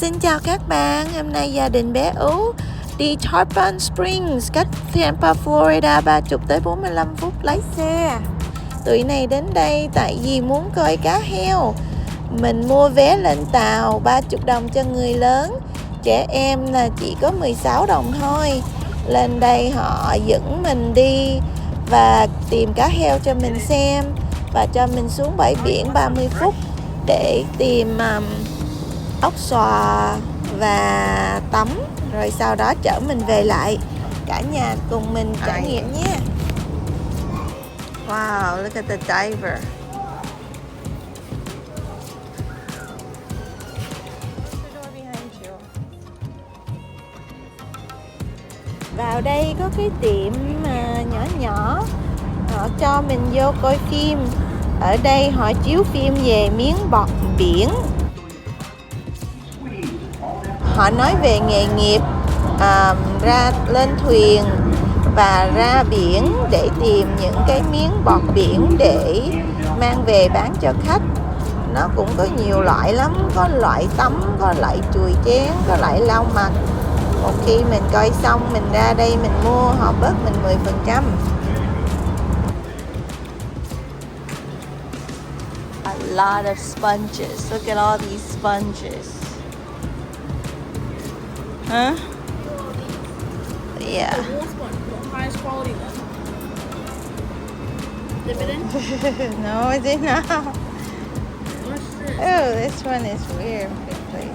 Xin chào các bạn, hôm nay gia đình bé Ú đi Tarpon Springs, cách Tampa, Florida 30 tới 45 phút lái xe. Tụi này đến đây tại vì muốn coi cá heo. Mình mua vé lên tàu 30 đồng cho người lớn, trẻ em là chỉ có 16 đồng thôi. Lên đây họ dẫn mình đi và tìm cá heo cho mình xem và cho mình xuống bãi biển 30 phút để tìm ốc xòa và tắm, rồi sau đó chở mình về lại. Cả nhà cùng mình trải nghiệm nhé. Wow, look at the diver. Vào đây có cái tiệm nhỏ nhỏ, họ cho mình vô coi phim. Ở đây họ chiếu phim về miếng bọt biển. Họ nói về nghề nghiệp ra lên thuyền và ra biển để tìm những cái miếng bọt biển để mang về bán cho khách. Nó cũng có nhiều loại lắm, có loại tắm, có loại chùi chén, có loại lau mặt. Một khi mình coi xong mình ra đây mình mua, họ bớt mình 10%. A lot of sponges. Look at all these sponges. Huh? Yeah. The wool sponge, the highest quality one. Dip it in? No, is it not? What's this? Oh, this one is weird.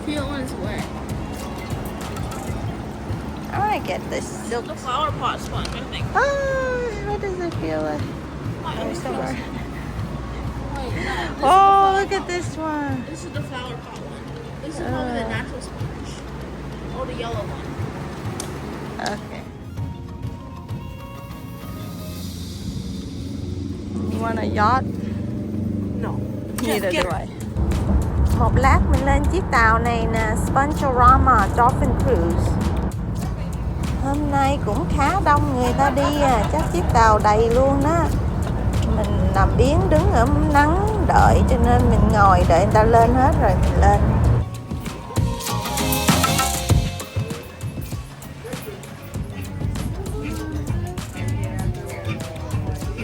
Feel when it's wet. I want to get this silk. The flower pot sponge, I think. Oh, what does it feel like? Oh, Somewhere. Wait, no, Oh, look at this one. this is the flower pot one. This is probably the natural sponge. Oh, the yellow one. Okay. You want a yacht? No. Neither do I. Một lát mình lên chiếc tàu này nè, Rama Dolphin Cruise. Hôm nay cũng khá đông người ta đi chắc chiếc tàu đầy luôn đó. Mình nằm biến đứng ở nắng đợi cho nên mình ngồi đợi người ta lên hết rồi mình lên.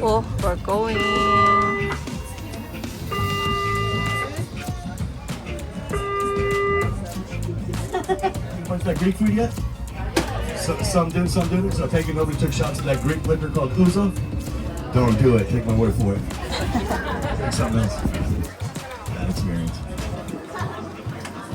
Oh, we're going. Punch that Greek food yet? Some did, some didn't. So taking nobody took shots of that Greek liquor called ouzo. Don't do it. Take my word for it. Take something else. Bad experience.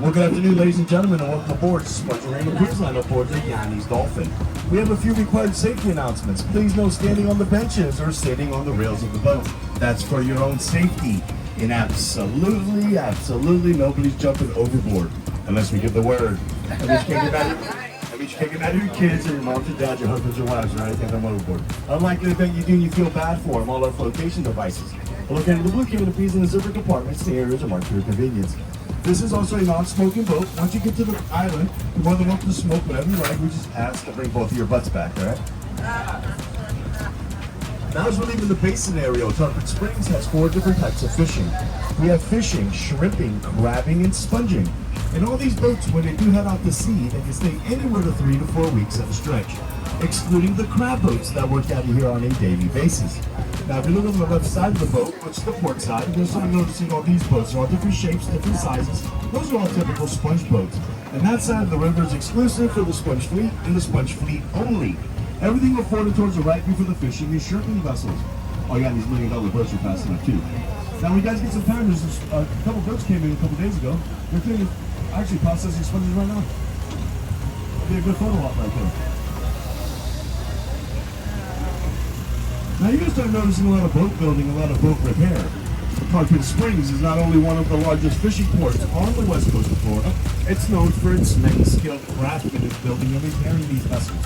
Well, good afternoon, ladies and gentlemen, and welcome aboard Rama Cruise Line aboard the Yanni's Dolphin. We have a few required safety announcements. Please no standing on the benches or sitting on the rails of the boat. That's for your own safety. And absolutely nobody's jumping overboard unless we give the word. That means you can't get mad at your kids or your moms or dads, your husbands or wives, or anything them overboard. Unlike anything you do and you feel bad for them, all our flotation devices are located in the blue canopies in the zipper compartments. The areas are marked for your convenience. This is also a non-smoking boat. Once you get to the island, you're more than welcome to smoke whatever you like. We just ask to bring both of your butts back, all right? Now as we're leaving the basin area, Tarpon Springs has 4 different types of fishing. We have fishing, shrimping, crabbing, and sponging. And all these boats, when they do head out to sea, they can stay anywhere to 3 to 4 weeks at a stretch, excluding the crab boats that work out of here on a daily basis. Now, if you look on the left side of the boat, which is the port side, you'll start noticing all these boats. They're all different shapes, different sizes. Those are all typical sponge boats. And that side of the river is exclusive for the sponge fleet and the sponge fleet only. Everything reported towards the right view for the fishing and shrimping vessels. Oh yeah, these $1 million boats are passing up too. Now, when you guys get some time, there's a couple boats came in a couple days ago. They're cleaning, actually processing sponges right now. That'd be a good photo op right there. Now you're going to start noticing a lot of boat building, a lot of boat repair. Tarpon Springs is not only one of the largest fishing ports on the west coast of Florida, it's known for its many skilled craftsmen in building and repairing these vessels.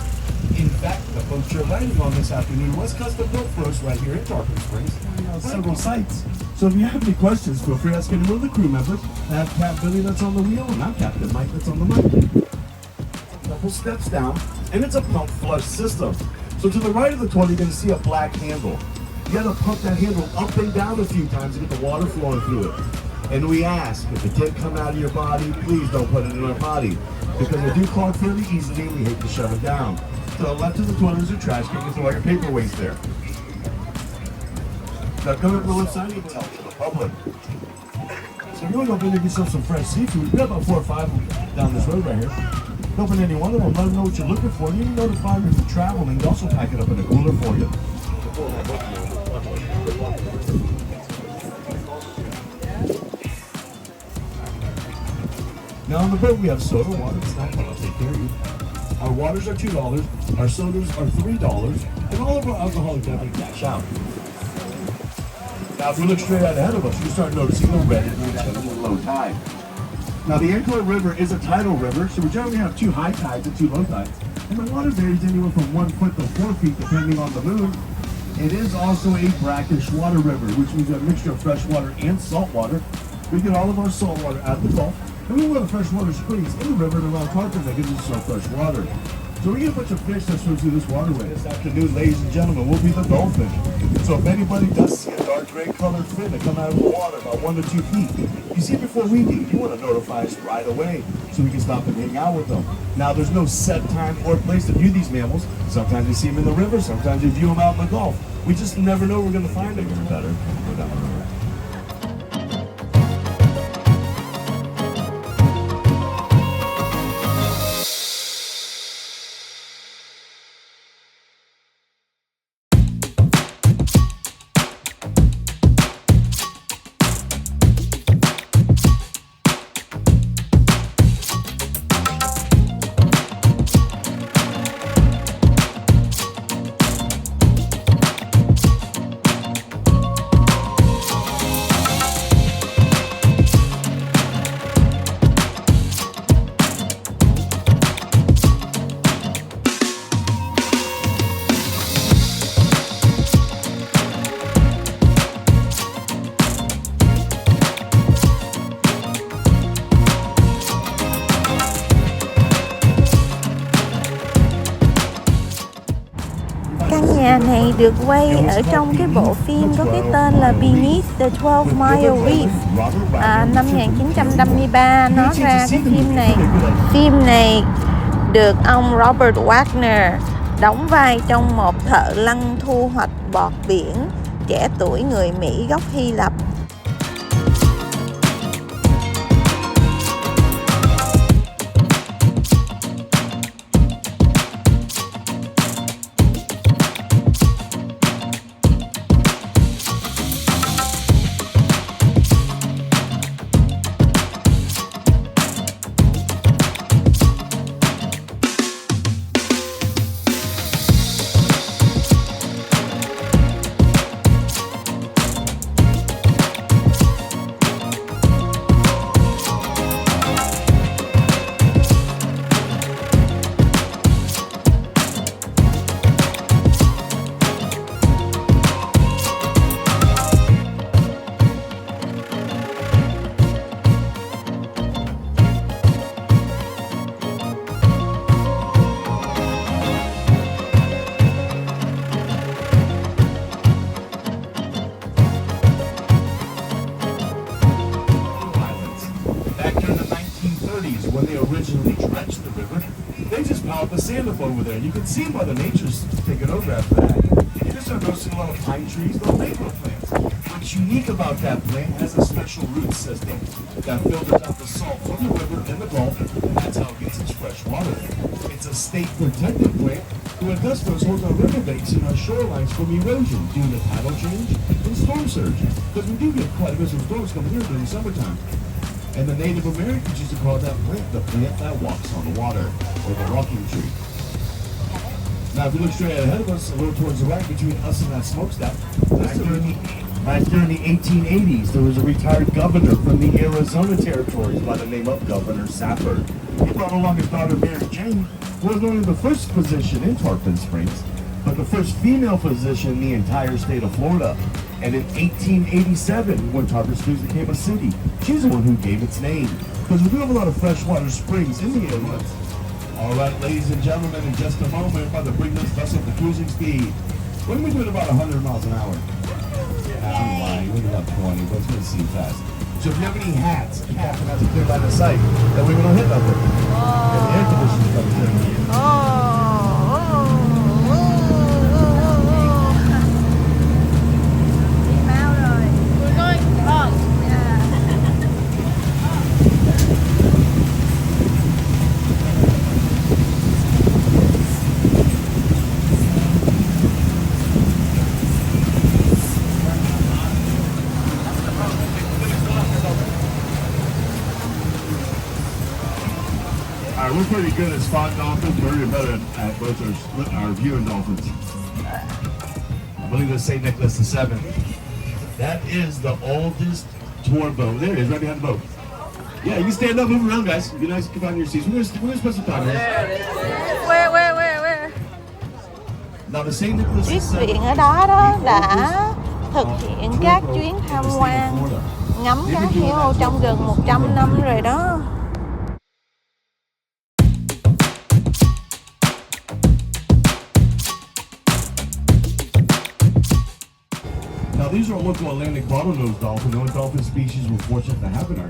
In fact, the boat you're landing on this afternoon was custom built for us right here in Tarpon Springs on several sites. So if you have any questions, feel free to ask any one of the crew members. I have Cap Billy that's on the wheel, and I'm Captain Mike that's on the mic. A couple steps down, and it's a pump flush system. So to the right of the toilet, you're going to see a black handle. You got to pump that handle up and down a few times to get the water flowing through it. And we ask, if it did come out of your body, please don't put it in our body. Because they do clog fairly easily, and we hate to shut it down. To the left of the toilet is a trash can, you throw all your paperweights there. Now come up the left side, you can tell to the public. So if you want to go in and get yourself some fresh seafood, we got about 4 or 5 down this road right here. Open any one of them, let them know what you're looking for. You can notify them if you travel, and also pack it up in a cooler for you. Now on the boat we have soda, water, snack, I'll take care of you. Our waters are $2, our sodas are $3, and all of our alcoholic beverages cash out. Now if you look straight out ahead of us, you start noticing the red and low tide. Now the Ancloy River is a tidal river, so we generally have 2 high tides and 2 low tides. And the water varies anywhere from 1 foot to 4 feet depending on the moon. It is also a brackish water river, which means a mixture of fresh water and salt water. We get all of our salt water out of the Gulf, and we want freshwater springs in the river and around Tarpon that gives us some fresh water. So we get a bunch of fish that swim through this waterway. This afternoon, ladies and gentlemen, will be the dolphin. So if anybody does see a dark gray colored fin that come out of the water about 1 to 2 feet, you see it before we do, you want to notify us right away so we can stop and hang out with them. Now there's no set time or place to view these mammals. Sometimes we see them in the river, sometimes we view them out in the Gulf. We just never know we're going to find them. Better go down the road. Căn nhà này được quay ở trong cái bộ phim có cái tên là Beneath the 12 Mile Reef, năm 1953 nó ra cái phim này. Phim này được ông Robert Wagner đóng vai trong một thợ lăn thu hoạch bọt biển trẻ tuổi người Mỹ gốc Hy Lạp. When they originally dredged the river, they just piled the sand up over there. You can see Mother Nature's taking over after that. You just start noticing a lot of pine trees, little mangrove plants. What's unique about that plant has a special root system that filters out the salt from the river and the Gulf, and that's how it gets its fresh water. It's a state protected plant. What it does for us holds our riverbanks and our shorelines from erosion due to tidal change and storm surge. Because we do get quite a bit of storms coming here during the summertime. And the Native Americans used to call that plant the plant that walks on the water, or the walking tree. Now, if you look straight ahead of us, a little towards the right, between us and that smokestack, back during the 1880s, there was a retired governor from the Arizona territories by the name of Governor Safford. He brought along his daughter Mary Jane, who was not only the first physician in Tarpon Springs, but the first female physician in the entire state of Florida. And in 1887, when Tarpon Springs became a city, she's the one who gave its name. Because we do have a lot of freshwater springs in the area. All right, ladies and gentlemen, in just a moment, we're about to bring this vessel to cruising speed. We're going to be doing about 100 miles an hour. I'm lying, we're about 20, but it's going to seem fast. So if you have any hats, cap, and that's a clear line of sight, that way we don't hit nothing. And the air conditioner's coming through. We're going fast. Alright, we're pretty good at spotting dolphins. We're better at both our viewing dolphins. I believe it's St. Nicholas VII. That is the oldest tour boat. There it is, right behind the boat. Yeah, you can stand up, move around, guys. Be nice, keep on your seats. We're gonna spend some time here. Where? Now the St. Nicholas Chiếc VII. thuyền ở đó đó đã thực hiện các chuyến tham quan ngắm cá heo trong gần 100 năm rồi đó. Now these are local Atlantic bottlenose dolphins, the only dolphin species we're fortunate to have in our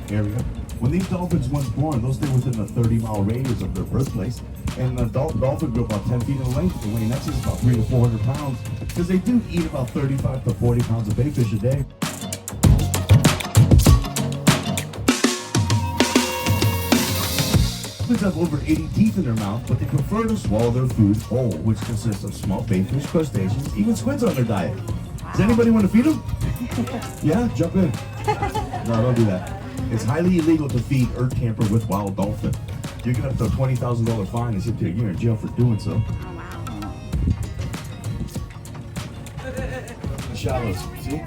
area. When these dolphins once born, they'll stay within a 30-mile radius of their birthplace, and the dolphin grow about 10 feet in length and weigh in excess of about 300 to 400 pounds, because they do eat about 35 to 40 pounds of bait fish a day. Dolphins have over 80 teeth in their mouth, but they prefer to swallow their food whole, which consists of small bait fish, crustaceans, even squids on their diet. Does anybody want to feed them? Yeah, jump in. No, don't do that. It's highly illegal to feed or tamper with wild dolphin. You get up to a $20,000 fine and sit there a year in jail for doing so. The shallows, see?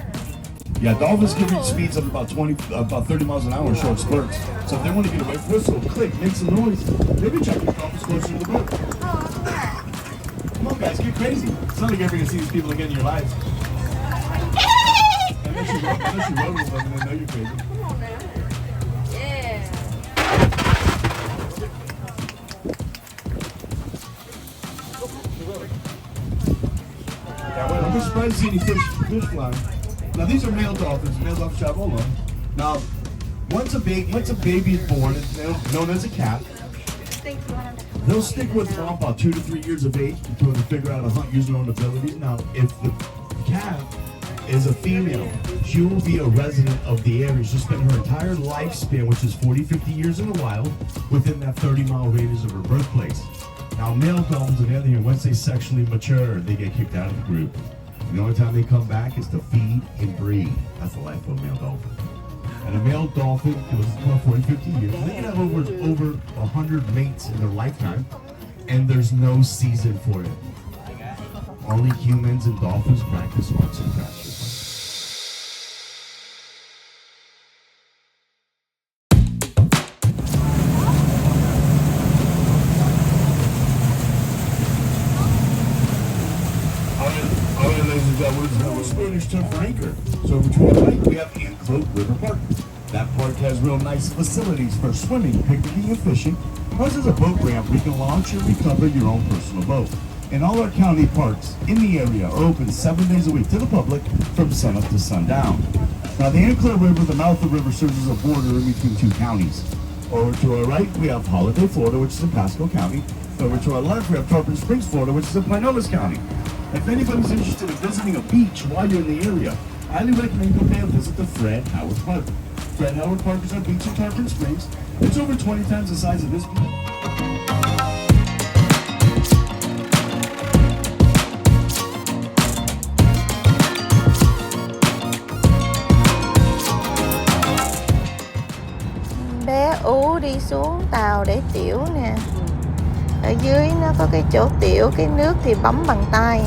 Yeah, dolphins can reach speeds of about 30 miles an hour in short spurts. So if they want to get away, whistle, click, make some noise. Maybe check the dolphins closer to the boat. Come on, guys, get crazy. It's not like you're ever gonna see these people again in your lives. Unless you rode with them and they know you're crazy. Come on now. Yeah. Yeah, well, I'm surprised to see any fish flying. Now these are male dolphins. Male dolphins travel alone. Now, once a baby is born, it's known as a calf. They'll stick with for about 2 to 3 years of age until they figure out how to hunt using their own abilities. Now, if the calf is a female, she will be a resident of the area. She'll spend her entire lifespan, which is 40, 50 years in the wild, within that 30-mile radius of her birthplace. Now, male dolphins, on the other hand, once they sexually mature, they get kicked out of the group. And the only time they come back is to feed and breed. That's the life of a male dolphin. And a male dolphin goes about 40, 50 years. They can have over 100 mates in their lifetime, and there's no season for it. Only humans and dolphins practice arts and crafts. We're Spanish term for anchor. So between the lake, we have Antelope River Park. That park has real nice facilities for swimming, picnicking, and fishing. Plus, there's a boat ramp where you can launch and recover your own personal boat. And all our county parks in the area are open 7 days a week to the public from sunup to sundown. Now, the Antelope River, the mouth of the river, serves as a border in between 2 counties. Over to our right, we have Holiday, Florida, which is in Pasco County. Over to our left, we have Tarpon Springs, Florida, which is in Pinellas County. If anybody's interested in visiting a beach while you're in the area, I highly recommend you pay a visit to Fred Howard Park. Fred Howard Park is our beach in Tarpon Springs. It's over 20 times the size of this beach. Bé Ú đi xuống tàu để tiểu nè. Ở dưới nó có cái chỗ tiểu, cái nước thì bấm bằng tay.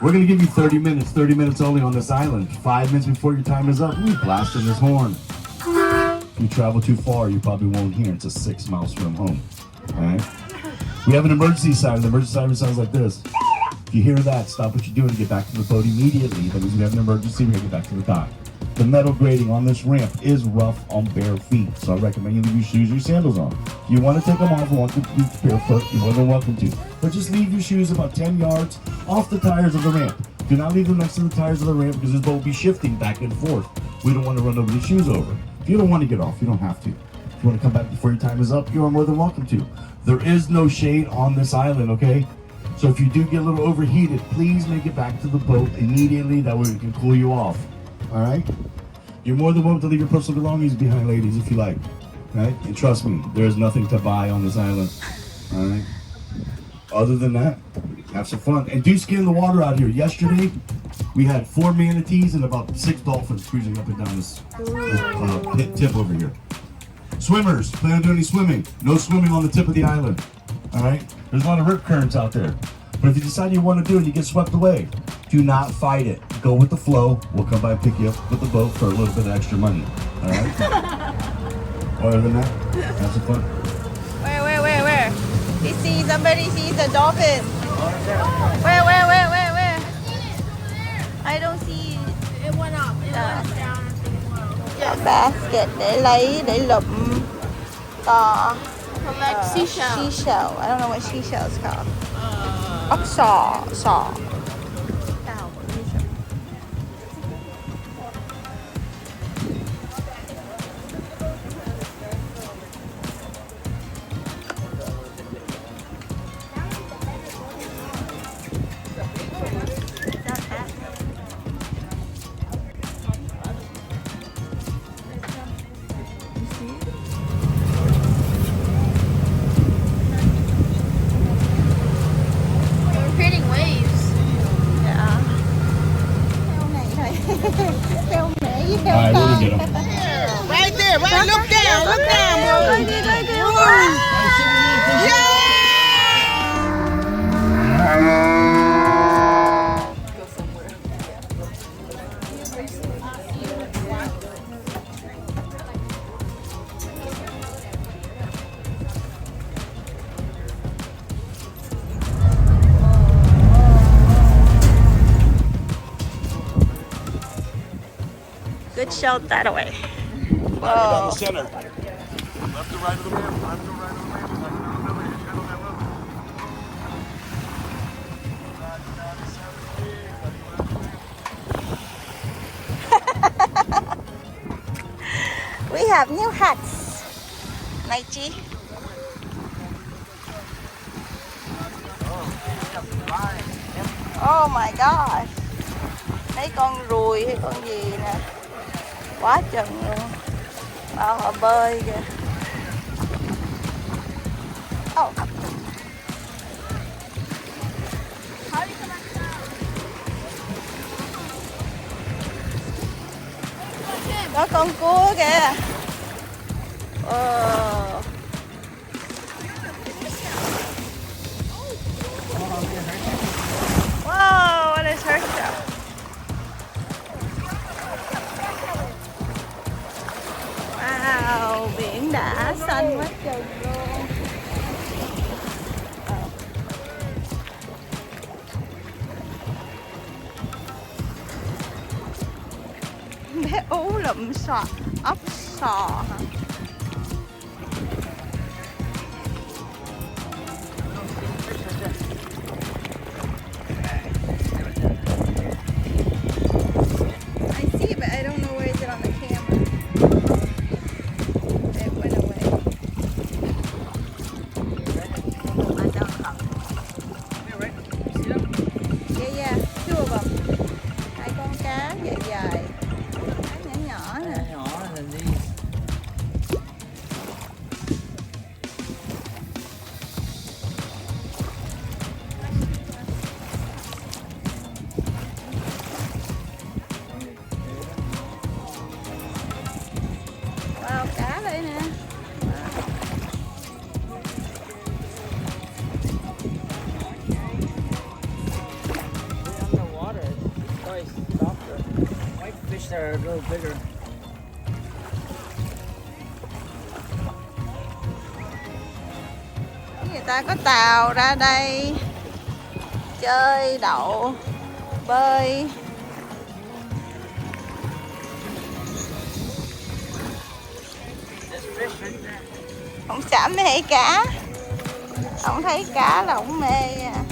We're going to give you 30 minutes only on this island. 5 minutes before your time is up, we're blasting this horn. If you travel too far, you probably won't hear. It's a 6-mile swim home. All right? We have an emergency siren. The emergency siren sounds like this. If you hear that, stop what you're doing and get back to the boat immediately. That means we have an emergency. We got to get back to the dock. The metal grating on this ramp is rough on bare feet, so I recommend you leave your shoes or sandals on. If you want to take them off and want to be barefoot, you're more than welcome to. But just leave your shoes about 10 yards off the tires of the ramp. Do not leave them next to the tires of the ramp because this boat will be shifting back and forth. We don't want to run nobody's shoes over. If you don't want to get off, you don't have to. If you want to come back before your time is up, you are more than welcome to. There is no shade on this island, okay? So if you do get a little overheated, please make it back to the boat immediately. That way we can cool you off. All right? You're more than welcome to leave your personal belongings behind, ladies, if you like. Right? And trust me, there's nothing to buy on this island. All right? Other than that, have some fun. And do scan the water out here. Yesterday, we had 4 manatees and about 6 dolphins cruising up and down this tip over here. Swimmers, plan on doing any swimming. No swimming on the tip of the island. All right? There's a lot of rip currents out there. But if you decide you want to do it and you get swept away, do not fight it. Go with the flow. We'll come by and pick you up with the boat for a little bit of extra money. All right? Other than that, have some fun. Where? We see somebody sees a dolphin. Where? I don't see It went up. It went down. a basket để lụm Collect seashell. seashell. I don't know what seashell is called. Ốc sò. Creating waves. Dạ. Theo này thôi. Theo mẹ với theo All right, con. we'll get them. Right there, right. Look down, look down. Good shot that away. Down Whoa. the center. Left to right of the ramp. Left to right of the ramp. Head on that road. We have new hats. Này chị. Oh my gosh. Mấy con ruồi hay con gì nè. Quá chừng luôn. Họ bơi kìa. Oh. Có con cua kìa. Wow, what is her show? Wow, biển đã xanh quá trời luôn. Bé Ú lụm ốc sò hả? I see it, but I don't know where is it on the camera. It went away. Yeah, two of them. 2 con cá dài dài. Cá nhỏ nè. Wow, cá đây nè. Underwater, it's probably softer. White fish there are a little bigger. Người ta có tàu ra đây chơi đậu bơi. There's fish right there. Ông xã mê cá. Ông thấy cá là ông mê à.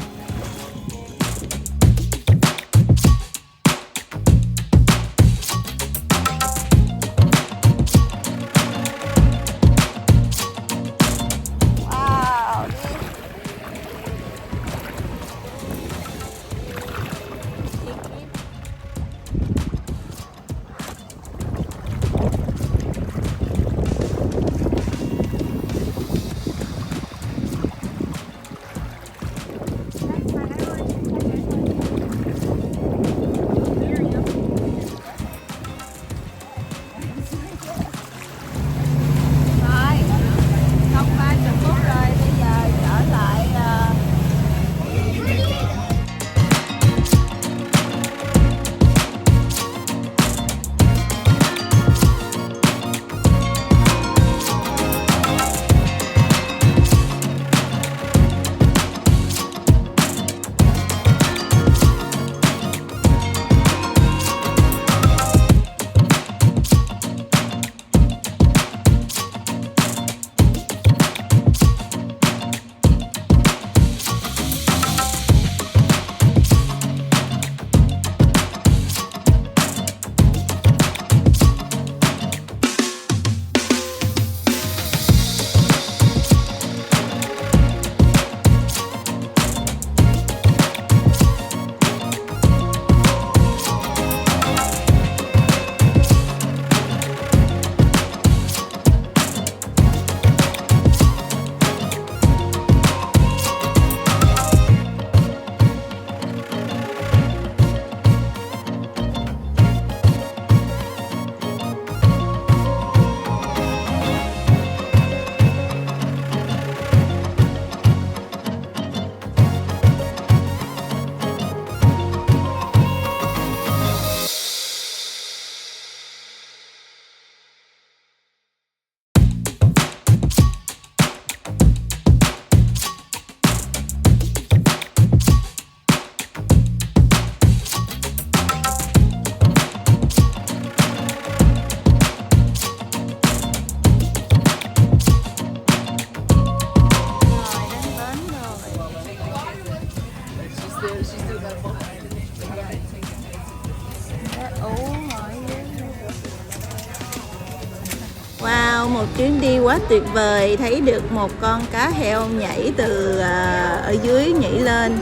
Sau một chuyến đi quá tuyệt vời, thấy được một con cá heo nhảy từ ở dưới nhảy lên.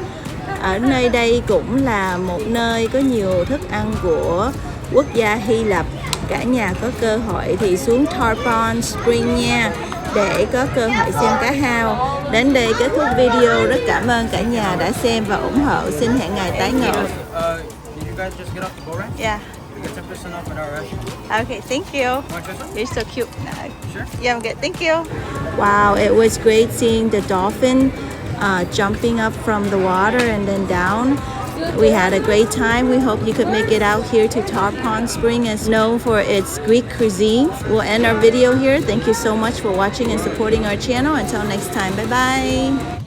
Ở nơi đây cũng là một nơi có nhiều thức ăn của quốc gia Hy Lạp. Cả nhà có cơ hội thì xuống Tarpon Spring nha, để có cơ hội xem cá hao. Đến đây kết thúc video, rất cảm ơn cả nhà đã xem và ủng hộ. Xin hẹn ngày tái ngộ. Did you guys just get off the boat right? Yeah. We get 10% off at our restaurant. Okay, thank you. Want this one? You're so cute. No. Sure. Yeah, I'm good. Thank you. Wow, it was great seeing the dolphin jumping up from the water and then down. We had a great time. We hope you could make it out here to Tarpon Spring, as known for its Greek cuisine. We'll end our video here. Thank you so much for watching and supporting our channel. Until next time, bye bye.